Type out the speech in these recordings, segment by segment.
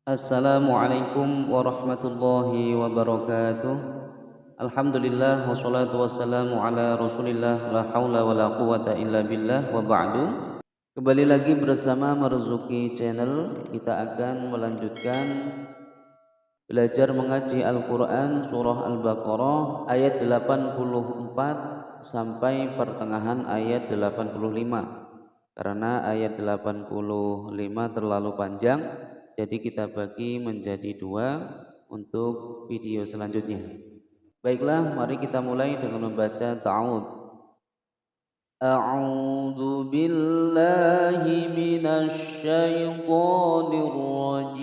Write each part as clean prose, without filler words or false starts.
Assalamualaikum warahmatullahi wabarakatuh. Alhamdulillah wassalatu wassalamu ala Rasulillah la haula wala quwata illa billah wa ba'du. Kembali lagi bersama Marzuki Channel, kita akan melanjutkan belajar mengaji Al-Qur'an surah Al-Baqarah ayat 84 sampai pertengahan ayat 85. Karena ayat 85 terlalu panjang, jadi kita bagi menjadi dua untuk video selanjutnya. Baiklah, mari kita mulai dengan membaca ta'awud. A'udzu billahi minasy syaithanir rajim.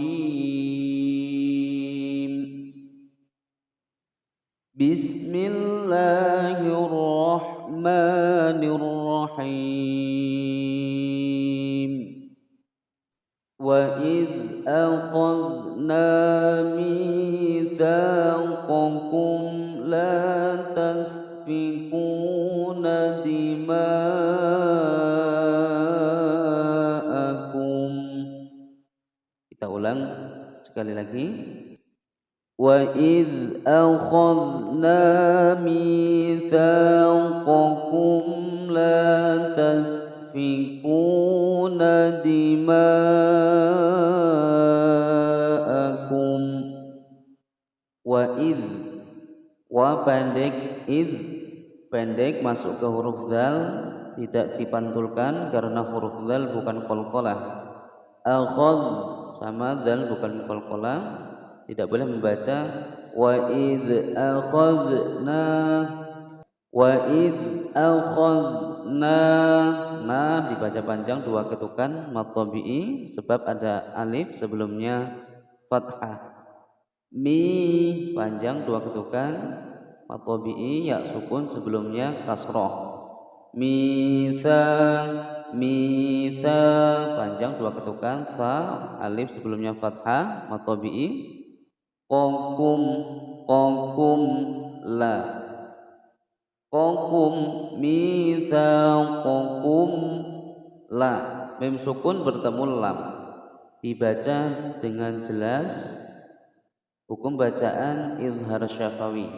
Bismillahirrahmanirrahim. Wa idz akhadna mitsaqakum la tasfikuna dima'akum. Kita ulang sekali lagi. Wa idz akhadna mitsaqakum la tasfikuna dima'akum. Wa idz, wa pendek, idz pendek masuk ke huruf dzal, tidak dipantulkan karena huruf dzal bukan qalqalah. Akhadh sama dzal bukan qalqalah, tidak boleh membaca wa idz akhadna, wa idz akhadna. Nah, dibaca panjang dua ketukan mad tabi'i sebab ada alif sebelumnya fathah. Mi panjang dua ketukan mad tabi'i ya sukun sebelumnya kasroh. Mitha, mitha panjang dua ketukan tha alif sebelumnya fathah mad tabi'i. Qaqum, qaqum la, qaqum mitsaqakum la. Mim sukun bertemu lam, dibaca dengan jelas. Hukum bacaan izhar syafawi.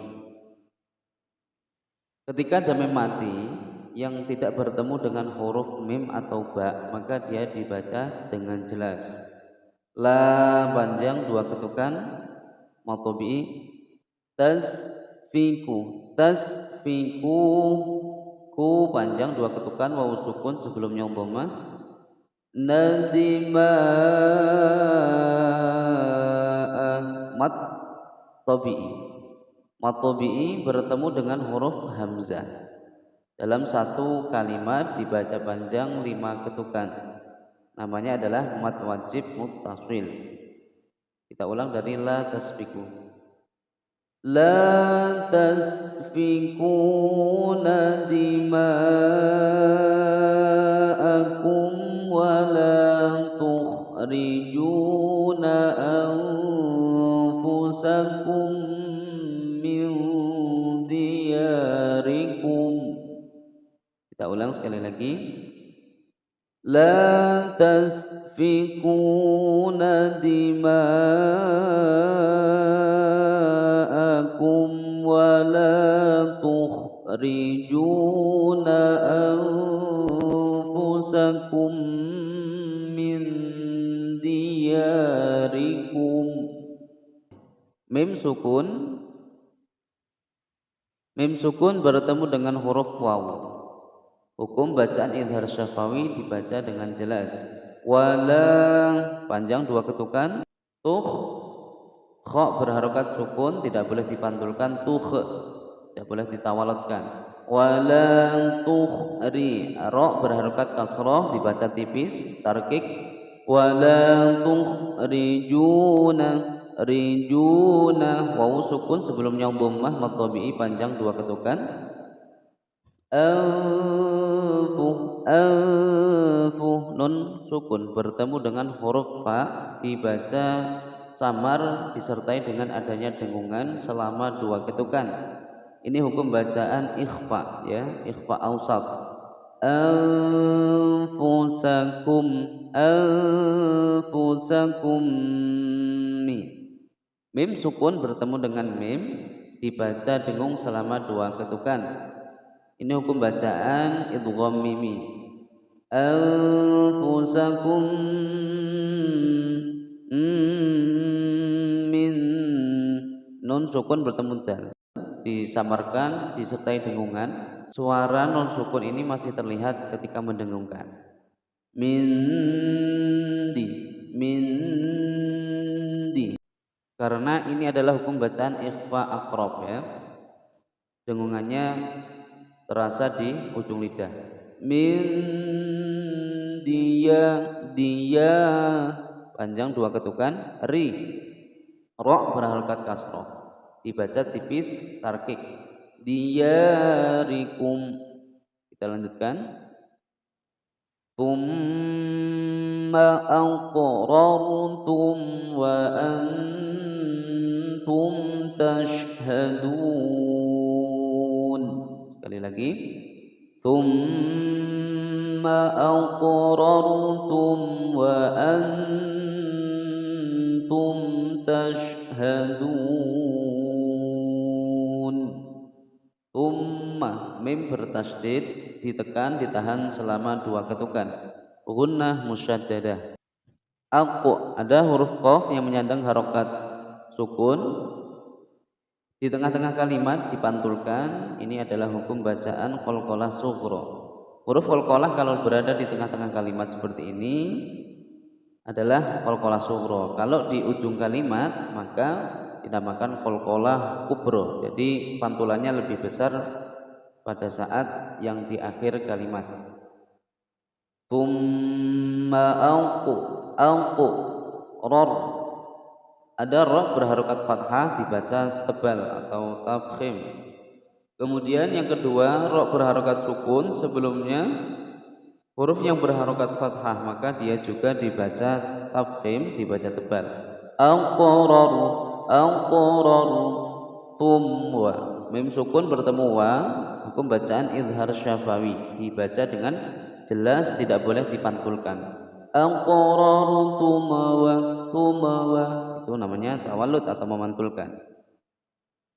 Ketika ada mim mati yang tidak bertemu dengan huruf mim atau ba, maka dia dibaca dengan jelas. La panjang dua ketukan mad tabi'i. Tasfiku, tasfiku, ku panjang dua ketukan wawu sukun sebelumnya dhammah. Nadima mad tabi'i. Mad tabi'i bertemu dengan huruf hamzah. Dalam satu kalimat dibaca panjang 5 ketukan. Namanya adalah mad wajib muttasil. Kita ulang dari la tasfiku. La tasfikuna dima'akum wa la tukhrijuna anfusakum min diyarikum. Kita ulang sekali lagi. La tasfikuna dima'akum wa la tukhrijuna anfusakum min diyarikum. Mim sukun bertemu dengan huruf wawu. Hukum bacaan izhar syafawi dibaca dengan jelas. Wala panjang dua ketukan. Tukh, kha berharokat sukun, tidak boleh dipantulkan. Tukh, tidak boleh ditawalotkan. Wala tukhri, ra berharokat kasroh, dibaca tipis, tarkik. Wala tukhrijuna, rijuna wawu sukun sebelumnya dhammah mad tabi'i panjang dua ketukan. Anfu nun sukun bertemu dengan huruf fa, dibaca samar disertai dengan adanya dengungan selama dua ketukan. Ini hukum bacaan ikhfa ya, ikhfa ausat. anfusakum anfusakum mi. Mim sukun bertemu dengan mim dibaca dengung selama 2 ketukan. Ini hukum bacaan idgham mimi. Anfusakum min. Nun sukun bertemu dal, disamarkan disertai dengungan. Suara nun sukun ini masih terlihat ketika mendengungkan. Mindi, mindi. Karena ini adalah hukum bacaan ikhfa aqrab ya. Dengungannya terasa di ujung lidah. Min dia panjang 2 ketukan. Ri, ro berharokat kasroh, dibaca tipis tarkik. Diyarikum. Kita lanjutkan. Tsumma aqrartum wa antum tashhadun. Sekali lagi. Tsumma aqrartum wa antum tashhadun. Tsumma mim bertasydid, ditekan ditahan selama 2 ketukan. Gunnah musyaddadah. Aqu, ada huruf qaf yang menyandang harokat sukun di tengah-tengah kalimat dipantulkan. Ini adalah hukum bacaan qalqalah sughra. Huruf qalqalah kalau berada di tengah-tengah kalimat seperti ini adalah qalqalah sughra. Kalau di ujung kalimat maka dinamakan qalqalah kubra. Jadi pantulannya lebih besar pada saat yang di akhir kalimat. Tsumma anqu rar. Ada ra berharokat fathah dibaca tebal atau tafkhim. Kemudian yang kedua ra berharokat sukun, sebelumnya huruf yang berharokat fathah maka dia juga dibaca tafkhim, dibaca tebal. Anqararu tumwa. Mim sukun bertemu wa, hukum bacaan izhar syafawi, dibaca dengan jelas, tidak boleh dipantulkan. Anqararu tumawa, itu namanya tawallud atau memantulkan.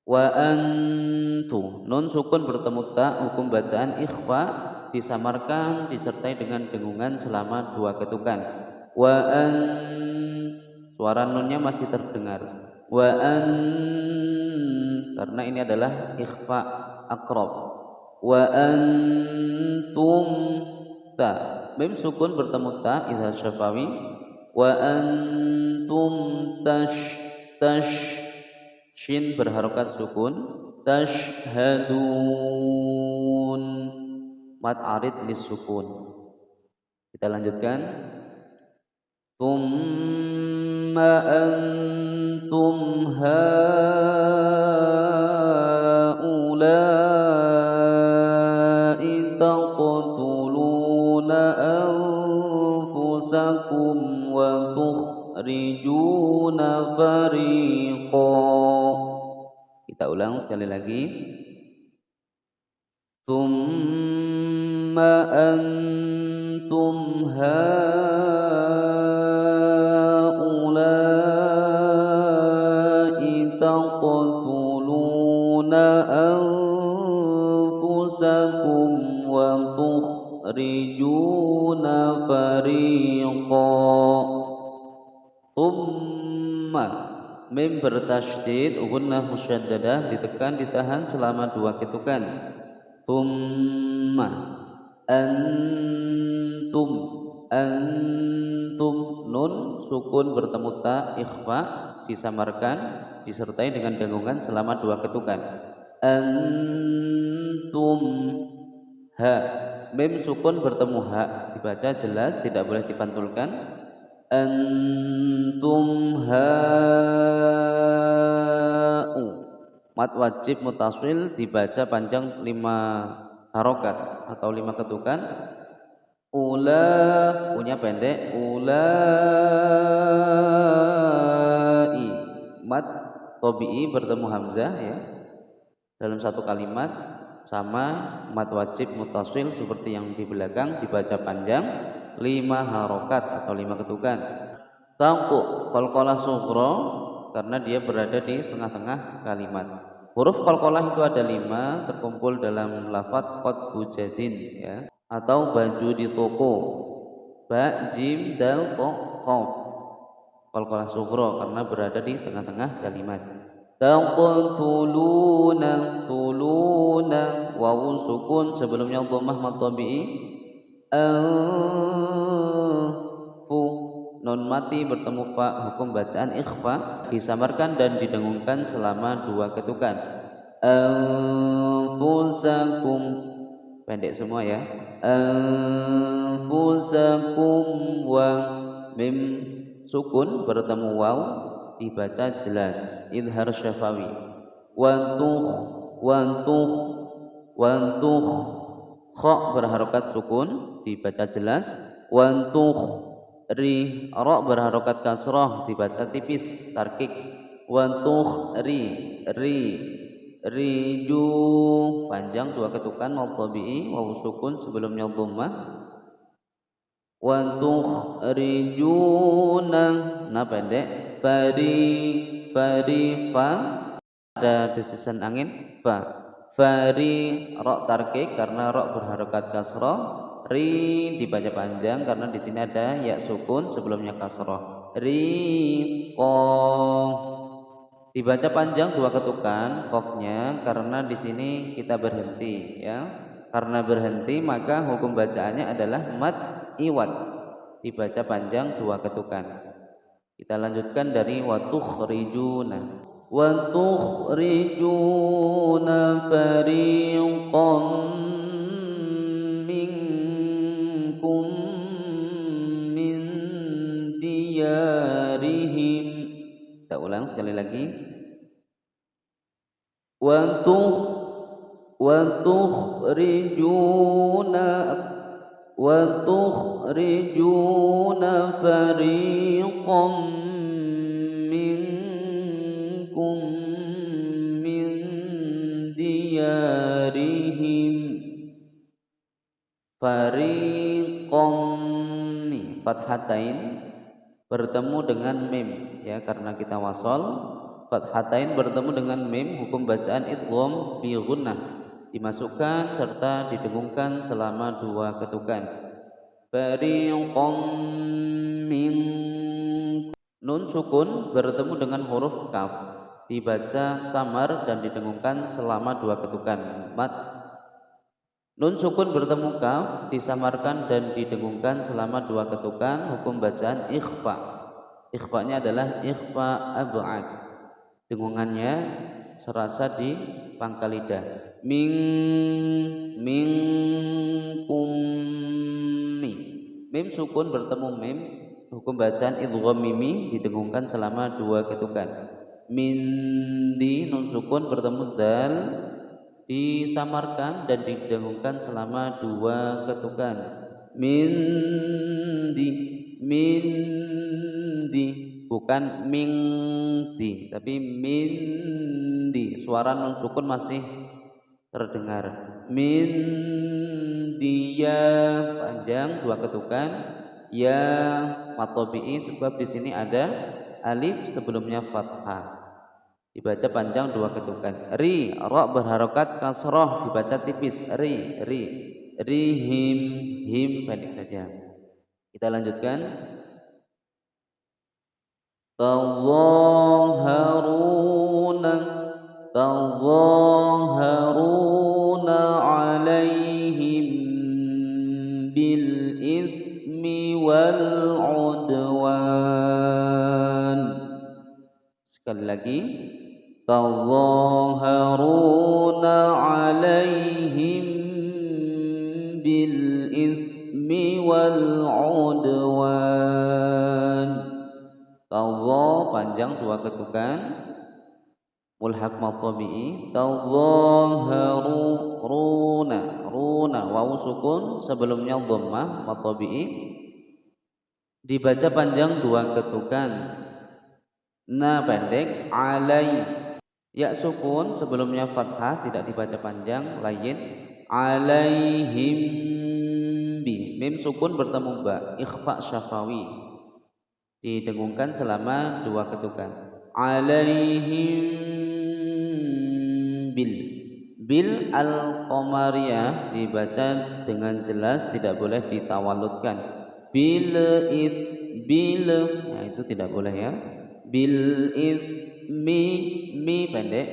Wa antu, nun sukun bertemu ta, hukum bacaan ikhfa, disamarkan disertai dengan dengungan selama 2 ketukan. Wa an, suara nunnya masih terdengar. Wa an, karena ini adalah ikhfa aqrab. Wa antum ta, mim sukun bertemu ta idhar syafawi. Wa antum tash shin berharokat sukun. Tashhadun, mat arid lis sukun. Kita lanjutkan. Tsumma antum haula'i taqtuluna anfusakum wa tukhrijuna fariqan. Kita ulang sekali lagi. Tsumma antum haula'i taqtuluna anfusakum wa tukhrijuna fariqan. Tsumma, mim bertasydid, gunnah musyaddadah, ditekan ditahan selama 2 ketukan. Tsumma antum nun sukun bertemu ta ikhfa, disamarkan disertai dengan dengungan selama 2 ketukan. Antum ha, mim sukun bertemu ha, dibaca jelas, tidak boleh dipantulkan. Antum ha'u, mat wajib mutasil, dibaca panjang 5 harokat atau 5 ketukan. Ula, punya pendek. Ulai, mat tabi'i bertemu hamzah ya dalam satu kalimat. sama mad wajib mutasil seperti yang di belakang dibaca panjang 5 harokat atau 5 ketukan. Taqu qalqalah sughra karena dia berada di tengah-tengah kalimat. Huruf qalqalah itu ada 5 terkumpul dalam lafaz qad bujadin ya, atau baju di toko. Ba, jim, dal, ta, qaf. Qalqalah sughra karena berada di tengah-tengah kalimat. Taqtuluna, tuluna, wawu sukun sebelumnya dhammah mad tabi'i. Fu, nun mati bertemu fa, hukum bacaan ikhfa, disamarkan dan didengungkan selama 2 ketukan. Anfusakum, pendek semua ya. Anfusakum, wa, mim sukun bertemu waw dibaca jelas idhar syafawi. Wantukh, wantukh, wantukh, kha berharokat sukun dibaca jelas. Wantukh ri, ra berharokat kasrah dibaca tipis tarkik. Wantukh ri, riju panjang 2 ketukan mad tabi'i wawu sukun sebelumnya dhammah. Wantukh rijuna, nah pendek. Fari fa ada desisan angin fa. Fari ra tarkik karena ra berharokat kasrah. Ri dibaca panjang karena di sini ada ya sukun sebelumnya kasrah. Riqa dibaca panjang 2 ketukan qafnya karena di sini kita berhenti ya. Karena berhenti maka hukum bacaannya adalah mad iwad, dibaca panjang 2 ketukan. Kita lanjutkan dari watukhrijuna. Watukhrijuna fariqan minkum min diyarihim. Kita ulang sekali lagi. Watukhrijuna fariqan minkum min diyarihim. Fariqan fathatain bertemu dengan mim ya, karena kita wasol. Fathatain bertemu dengan mim, hukum bacaan idgham bi gunnah, dimasukkan serta didengungkan selama 2 ketukan. Fariqam min, nun sukun bertemu dengan huruf kaf, dibaca samar dan didengungkan selama 2 ketukan. Mat nun sukun bertemu kaf, disamarkan dan didengungkan selama 2 ketukan, hukum bacaan ikhfa. Ikhfanya adalah ikhfa ab'ad, dengungannya serasa di pangkal lidah. Minkum mi, mim sukun bertemu mim, hukum bacaan idgham mimi, didengungkan selama 2 ketukan. Mindi, nun sukun bertemu dal, disamarkan dan didengungkan selama 2 ketukan. Mindi, bukan mingdi tapi mindi, suara nun sukun masih terdengar. Mindiya panjang 2 ketukan. Ya mad tabi'i sebab di sini ada alif sebelumnya fathah, dibaca panjang 2 ketukan. Ri, ra berharokat kasrah dibaca tipis. Rihim, him pendek saja. Kita lanjutkan. Tadhaharuna alaihim bil ithmi wal udwan. Sekali lagi. Tadhaharuna alaihim bil ithmi wal udwan. Tadha panjang 2 ketukan, mulhaq mad tabi'i. Tadhaharuna, runa wawu sukun sebelumnya dhammah mad tabi'i, dibaca panjang 2 ketukan. Na pendek. Ya sukun sebelumnya fathah tidak dibaca panjang, lain. Alaihim bi. Mim sukun bertemu ba, ikhfa syafawi. Didengungkan selama 2 ketukan. Alaihim bil. Bil al-qamariyah dibaca dengan jelas, tidak boleh ditawaludkan. Bil if bil, nah itu tidak boleh ya. Bil if mi pendek.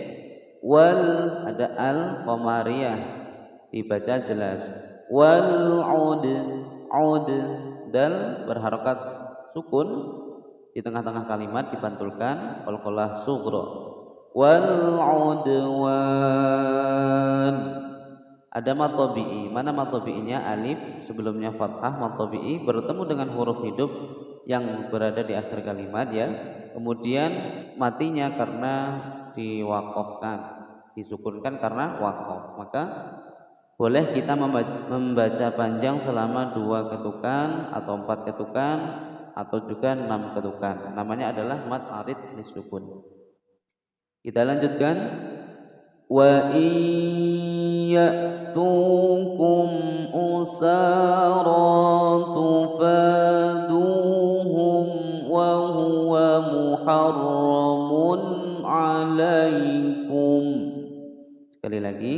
Wal ada al-qamariyah dibaca jelas. Wal ud dal berharokat sukun di tengah-tengah kalimat dipantulkan qalqalah sughra. Wal udwan ada mad tabi'i. Mana mad tabi'inya? Alif sebelumnya fathah, mad tabi'i bertemu dengan huruf hidup yang berada di akhir kalimat ya. Kemudian matinya karena diwaqafkan, disukunkan karena waqaf. Maka boleh kita membaca panjang selama 2 ketukan atau 4 ketukan atau juga 6 ketukan. Namanya adalah mad arid disukun. Kita lanjutkan. Wa iyyatukum usara tufaduhum wa huwa muharramun alaikum. Sekali lagi.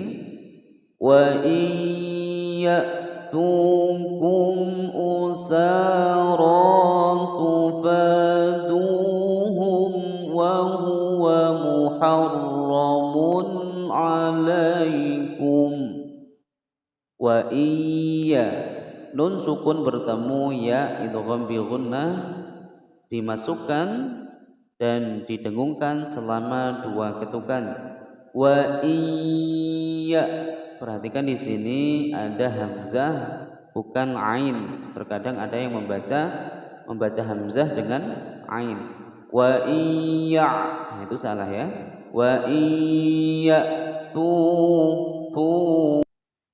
Wa iyyatukum usara tufaduhum wa huwa muharramun alaikum. Wa iya nun sukun bertemu ya idgham bi gunnah dimasukkan dan didengungkan selama 2 ketukan. Wa iya, perhatikan di sini ada hamzah bukan ain. Terkadang ada yang membaca hamzah dengan ain. Wa iya, nah itu salah ya. Wa iya tu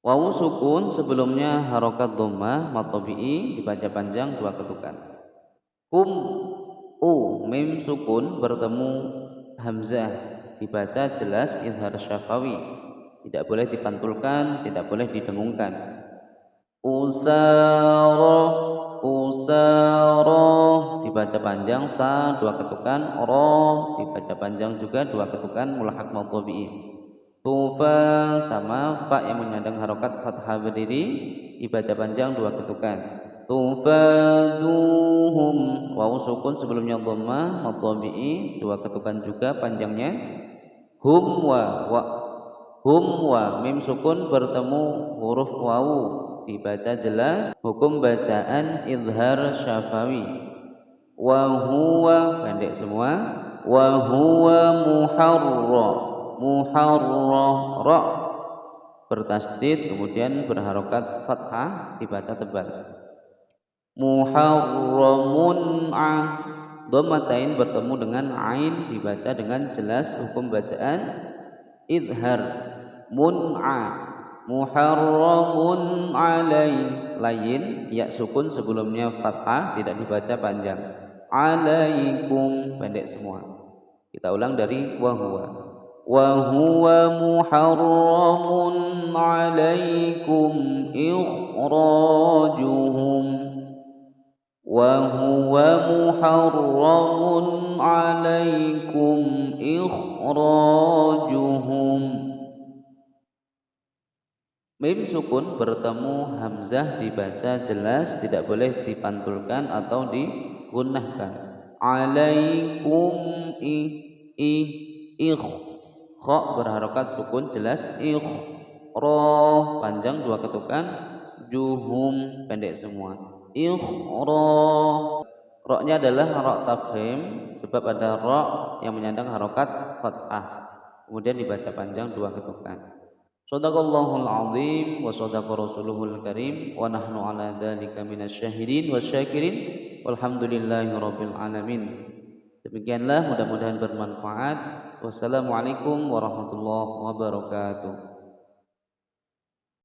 wawu sukun sebelumnya harokat dhammah mad tabi'i dibaca panjang 2 ketukan. Kum mim sukun bertemu hamzah dibaca jelas izhar syafawi, tidak boleh dipantulkan, tidak boleh didengungkan. Usara dibaca panjang sa 2 ketukan, ro dibaca panjang juga 2 ketukan mulhaq mad tabi'i. Tufa sama fa yang menyandang harokat fathah berdiri dibaca panjang 2 ketukan. Tufaduhum wawu sukun sebelumnya dhammah mad tabi'i 2 ketukan juga panjangnya. Hum wa mim sukun bertemu huruf wawu dibaca jelas, hukum bacaan izhar syafawi. Wa huwa pendek semua. Wa huwa muharra bertasdid kemudian berharokat fathah dibaca tebal. Muharramun dhammatain bertemu dengan ain dibaca dengan jelas, hukum bacaan idhar. Muharramun lain ya sukun sebelumnya fathah tidak dibaca panjang. Alaikum pendek semua. Kita ulang dari wa huwa muharramun alaikum ikhrajuhum. Wa huwa muharramun alaikum ikhrajuhum. Mim sukun bertemu hamzah dibaca jelas, tidak boleh dipantulkan atau digunnahkan. Alaikum kha berharokat sukun jelas, panjang 2 ketukan, juhum pendek semua. Roknya adalah rok tafkhim sebab ada rok yang menyandang harokat fathah, kemudian dibaca panjang 2 ketukan. Shadaqallahul azim wa shadaqa rasuluhul karim wa nahnu ala dzalika minasyahidin wasyakirin walhamdulillahi rabbil alamin. Demikianlah, mudah-mudahan bermanfaat. Wassalamualaikum warahmatullahi wabarakatuh.